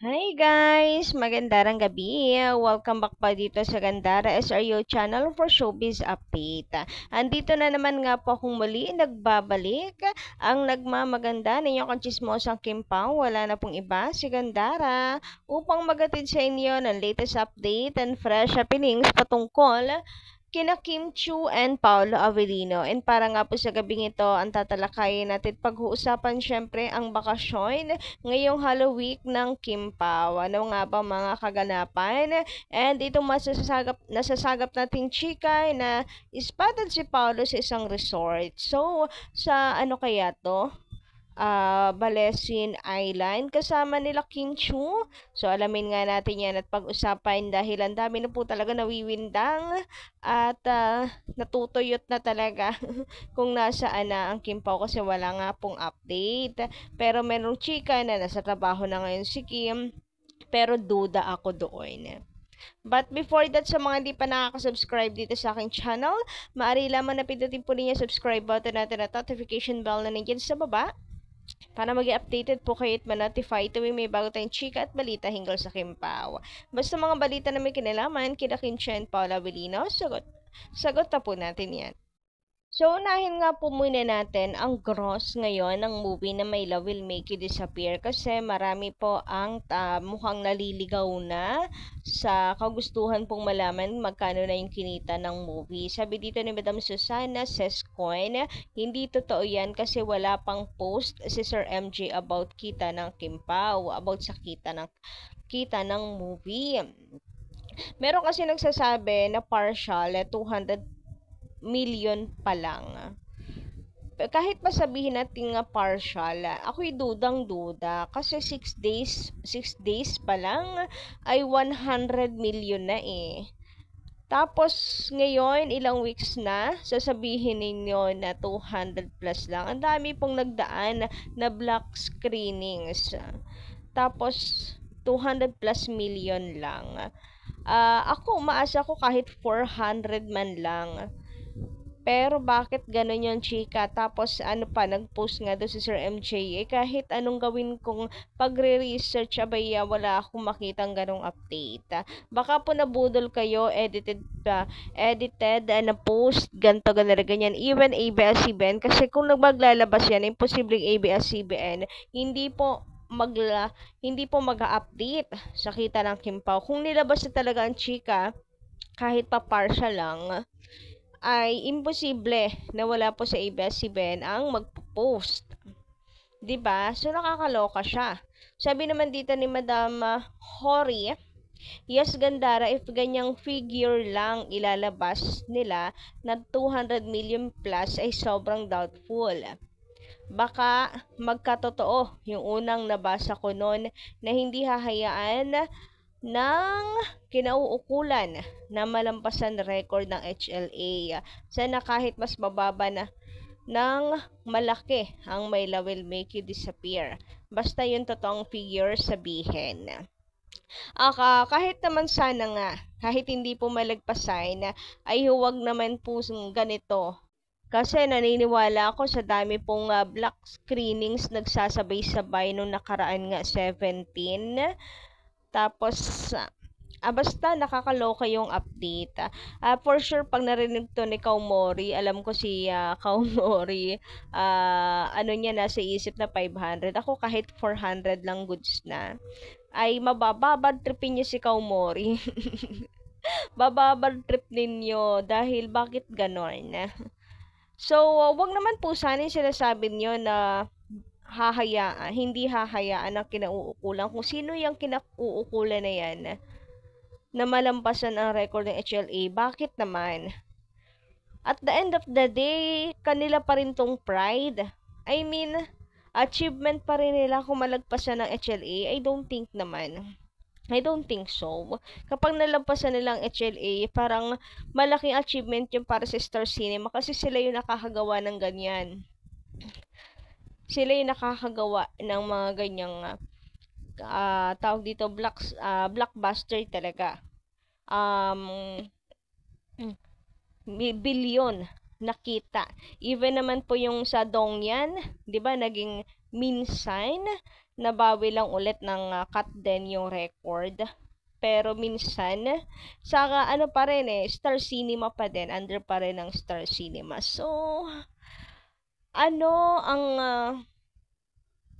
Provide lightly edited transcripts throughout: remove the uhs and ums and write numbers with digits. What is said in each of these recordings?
Hi guys! Magandang gabi! Welcome back pa dito sa Gandara SRU channel for Showbiz Update. Andito na naman nga po akong muli nagbabalik ang nagmamaganda ninyong kanchismosang Kim Pao. Wala na pong iba, si Gandara, upang magatid sa inyo ng latest update and fresh happenings patungkol kina Kim Chiu and Paolo Avellino. And para nga po sa gabing ito, ang tatalakayin natin pag-uusapan syempre ang bakasyon ngayong Halloween Week ng Kim Pao. Ano nga ba mga kaganapan? And itong nasasagap nating chika na spotted si Paolo sa isang resort. So, sa ano kaya to? Balesin Island kasama nila Kim Chiu. So alamin nga natin yan at pag-usapan dahil ang dami na po talaga nawiwindang at natutuyot na talaga kung nasaan na ang Kim Pao kasi wala nga pong update. Pero merong chika na nasa trabaho na ngayon si Kim, pero duda ako doon. But before that, sa mga hindi pa nakaka-subscribe dito sa aking channel, maaari lamang na pindutin po ninyo subscribe button natin at notification bell na nandiyan sa baba para mag-updated po kayo at ma-notify tuwing may bago tayong chika at balita hinggil sa Kim Pao. Basta mga balita na may kinalaman, kina Kim Chiu and Paolo Avellino, sagot na po natin yan. So, unahin nga po muna natin ang gross ngayon ng movie na My Love Will Make You Disappear kasi marami po ang mukhang naliligaw na sa kagustuhan pong malaman magkano na yung kinita ng movie. Sabi dito ni Madam Susana Sescoin, hindi totoo yan kasi wala pang post si Sir MJ about kita ng Kim Pao, about sa kita ng movie. Meron kasi nagsasabi na partial 200 million pa lang. Kahit pa sabihin natin nga partial, ako'y dudang-duda kasi 6 days pa lang ay 100 million na eh. Tapos ngayon, ilang weeks na, sasabihin ninyo na 200 plus lang. Ang dami pong nagdaan na block screenings. Tapos 200 plus million lang. Ako, umaasa ko kahit 400 man lang. Pero bakit ganun yung chika? Tapos ano pa, nag-post nga doon si Sir MJ. Kahit anong gawin kong pagre-research, abay, wala akong makitang ganong update. Baka po nabudol kayo, edited na post, ganto ganyan. Even ABS-CBN, kasi kung maglalabas yan, imposibleng ABS-CBN, hindi po mag-update sa kita ng Kim Pao. Kung nilabas na talaga ang chika, kahit pa partial lang, ay imposible na wala po sa ABS-CBN ang magpo-post. 'Di ba? So nakakaloka siya. Sabi naman dito ni Madam Hori, yes Gandara, if ganyang figure lang ilalabas nila na 200 million plus ay sobrang doubtful. Baka magkatotoo yung unang nabasa ko noon na hindi hahayaan ng kinauukulan na malampasan record ng HLA. Sana kahit mas mababa na ng malaki ang My Love Will Make You Disappear. Basta yung totoong figure sabihin. Kahit naman sana nga, kahit hindi po malagpasan, ay huwag naman po ganito. Kasi naniniwala ako sa dami pong block screenings nagsasabay-sabay nung nakaraan nga 17. Tapos, basta nakakaloka yung update. For sure, pag narinig to ni Kaumori, alam ko si Kaumori, ano niya, nasa isip na 500. Ako kahit 400 lang goods na. Ay, mabababad tripin niyo si Kaumori. Bababad trip ninyo dahil bakit ganon? So, wag naman po sana yung sinasabi niyo na hindi hahayaan ang kinauukulan. Kung sino yung kinauukulan na yan na malampasan ang record ng HLA, bakit naman? At the end of the day, kanila pa rin tong pride. I mean, achievement pa rin nila kung malagpasan ng HLA. I don't think so. Kapag nalampasan nilang HLA, parang malaking achievement yung para sa Star Cinema kasi sila yung nakakagawa ng ganyan. Sila yung nakakagawa ng mga ganyang tawag dito blockbuster talaga. Bilyon nakita. Even naman po yung sa Dongyan, 'di ba, naging meme sign nabawi lang ulit ng cut din yung record. Pero minsan, saka ano pa rin Star Cinema pa din, under pa rin ng Star Cinema. So,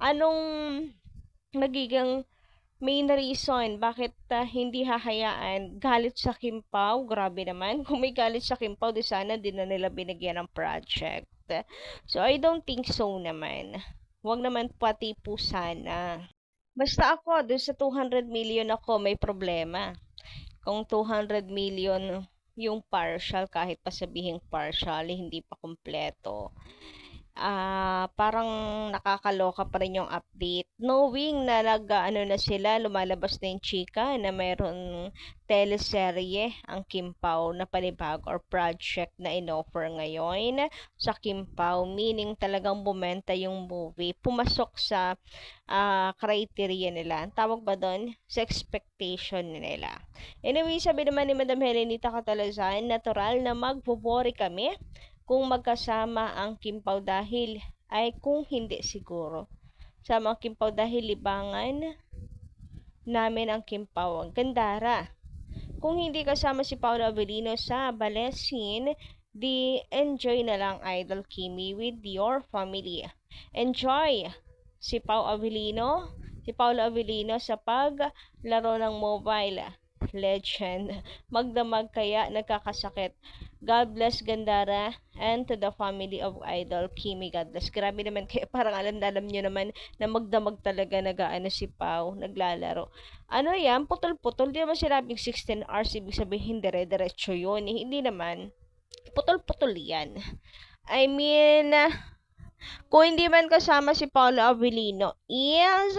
anong magiging main reason bakit hindi hahayaan? Galit sa Kim Pao? Grabe naman. Kung may galit sa Kim Pao, di sana din na nila binigyan ng project. So, I don't think so naman. Huwag naman pati po sana. Basta ako, doon sa 200 million ako, may problema. Kung 200 million yung partial, kahit pa sabihing partial, hindi pa kompleto. Parang nakakaloka pa rin yung update. Knowing na na sila, lumalabas na yung chika na mayroon teleserye ang Kim Pao na panibago or project na inoffer ngayon sa Kim Pao. Meaning talagang bumenta yung movie. Pumasok sa criteria nila. Tawag ba doon? Sa expectation nila. Anyway, sabi naman ni Madam Helenita Catalazan, natural na magbobore kami kung magkasama ang Kim Pao dahil ay kung hindi siguro. Sama ang Kim Pao dahil libangan namin ang Kim Pao. Ang gandara. Kung hindi kasama si Paolo Avellino sa Balesin, di enjoy na lang Idol Kimi with your family. Enjoy si Paolo Avellino sa paglaro ng Mobile Legend. Magdamag kaya nagkakasakit. God bless Gandara and to the family of Idol Kimi. God bless. Grabe naman kayo. Parang alam nyo naman na magdamag talaga nagaano si Pao, naglalaro. Ano yan? Putol-putol. Hindi naman sinabing 16 hours. Ibig sabihin dire-diretso yun. Hindi naman. Putol-putol yan. I mean, kung hindi man kasama si Paolo Avellino, yes,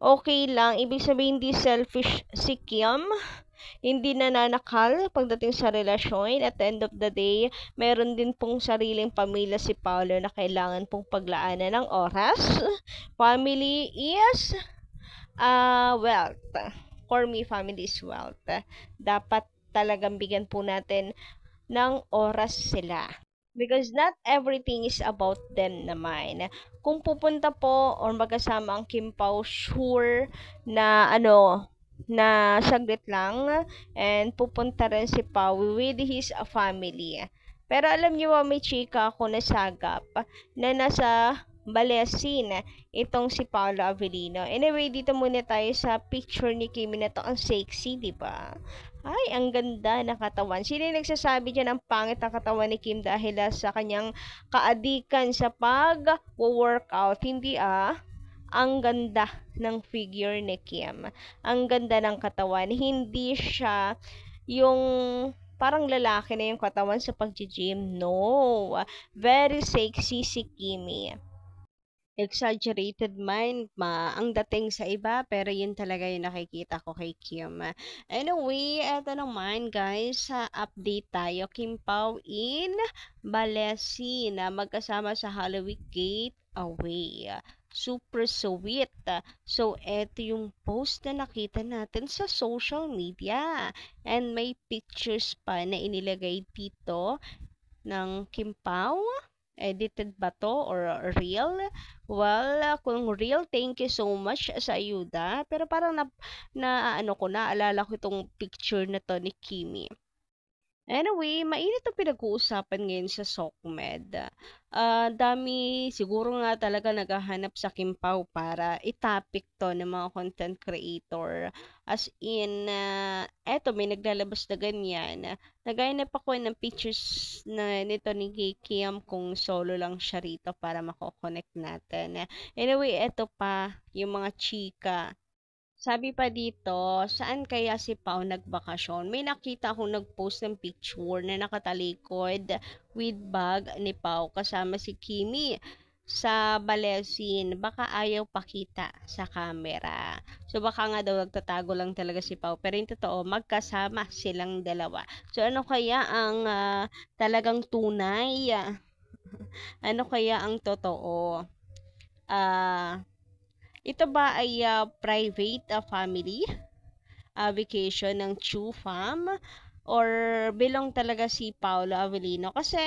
okay lang. Ibig sabihin hindi selfish si Kim. Hindi nananakal pagdating sa relasyon. At the end of the day, meron din pong sariling pamilya si Paolo na kailangan pong paglaanan ng oras. Family is wealth. For me, family is wealth. Dapat talagang bigyan po natin ng oras sila. Because not everything is about them naman. Kung pupunta po or magkasama ang Kim Pao, sure na na saglit lang and pupunta rin si Pao with his family. Pero alam niyo ba, may chika ako na sagap na nasa Balesin itong si Paolo Avellino. Anyway, dito muna tayo sa picture ni Kimi na to. Ang sexy, di ba? Ay, ang ganda ng katawan. Sino yung nagsasabi dyan ang pangit ng katawan ni Kim dahil sa kanyang kaadikan sa pag-workout? Hindi ang ganda ng figure ni Kim. Ang ganda ng katawan. Hindi siya yung parang lalaki na yung katawan sa pag-gym. No. Very sexy si Kimi. Exaggerated man ang dating sa iba, pero yun talaga yung nakikita ko kay Kim. Anyway, eto naman guys, sa update tayo. Kim Pao in Balesin na magkasama sa Halloween Getaway. Super sweet. So, eto yung post na nakita natin sa social media. And may pictures pa na inilagay dito ng Kim Pao. Edited ba to or real? Well, kung real, thank you so much sa ayuda. Pero parang naalala ko itong picture na to ni Kimi. Anyway, mainit ang pinag-uusapan ngayon sa SOCMED. Dami, siguro nga talaga naghahanap sa Kim Pao para itapik to ng mga content creator. As in, eto, may naglalabas na ganyan. Naghahanap ako ng pictures na nito ni Kim kung solo lang siya rito para mako-connect natin. Anyway, eto pa, yung mga chika. Sabi pa dito, saan kaya si Pao nagbakasyon? May nakita akong nagpost ng picture na nakatalikod with bag ni Pao kasama si Kimi sa Balesin. Baka ayaw pakita sa camera. So baka nga daw nagtatago lang talaga si Pao. Pero yung totoo, magkasama silang dalawa. So ano kaya ang talagang tunay? Ano kaya ang totoo? Ito ba ay private family vacation ng Chu Fam or belong talaga si Paolo Avellino? Kasi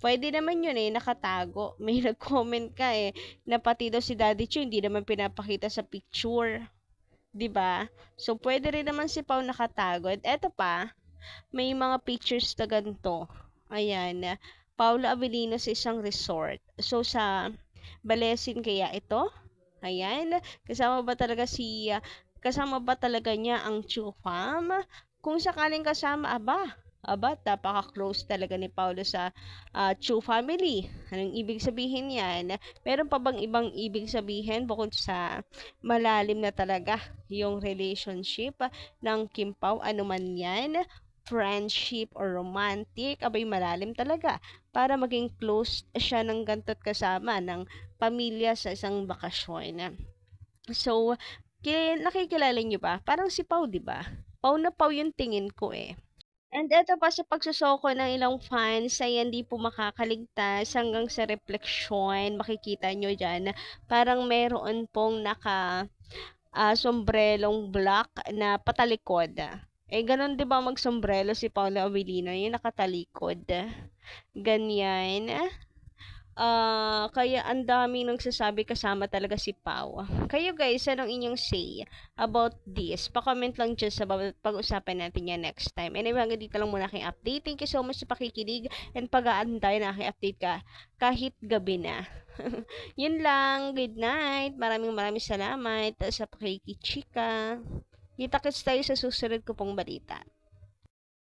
Pwede naman yun eh, nakatago. May nag-comment ka eh, na pati daw si Daddy Chu hindi naman pinapakita sa picture. 'Di ba? So, pwede rin naman si Pao nakatago. At eto pa, may mga pictures na ganito. Ayan, Paula Avellino sa isang resort. So, sa Balesin kaya ito? Ayan, kasama ba talaga niya ang Chu Fam? Kung sakaling kasama, aba, napaka-close talaga ni Paolo sa Chu family. Anong ibig sabihin yan? Meron pa bang ibang ibig sabihin bukod sa malalim na talaga yung relationship ng Kim Pao? Ano man yan? Friendship or romantic? Abay, malalim talaga. Para maging close siya ng ganto't kasama ng pamilya sa isang bakasyon. So, nakikilala niyo ba? Parang si Pao, 'di ba? Pao na Pao yung tingin ko eh. And eto pa sa pagsusoko ng ilang fans ay hindi po makakaligtas hanggang sa refleksyon. Makikita nyo dyan, parang meron pong sombrelong black na patalikod. Eh, ganun 'di ba mag-sombrelo si Paula Avellino, yung nakatalikod. Ganyan. Kaya ang daming nagsasabi kasama talaga si Pau. Kayo guys, anong inyong say about this? Pa-comment lang dyan sa pag-usapan natin yan next time. Anyway, hanggang dito lang muna aking update. Thank you so much sa pakikinig and pag-aantay na aking update ka kahit gabi na. Yun lang. Good night. Maraming salamat sa pakikichika. Kita-kits tayo sa susunod ko pong balita.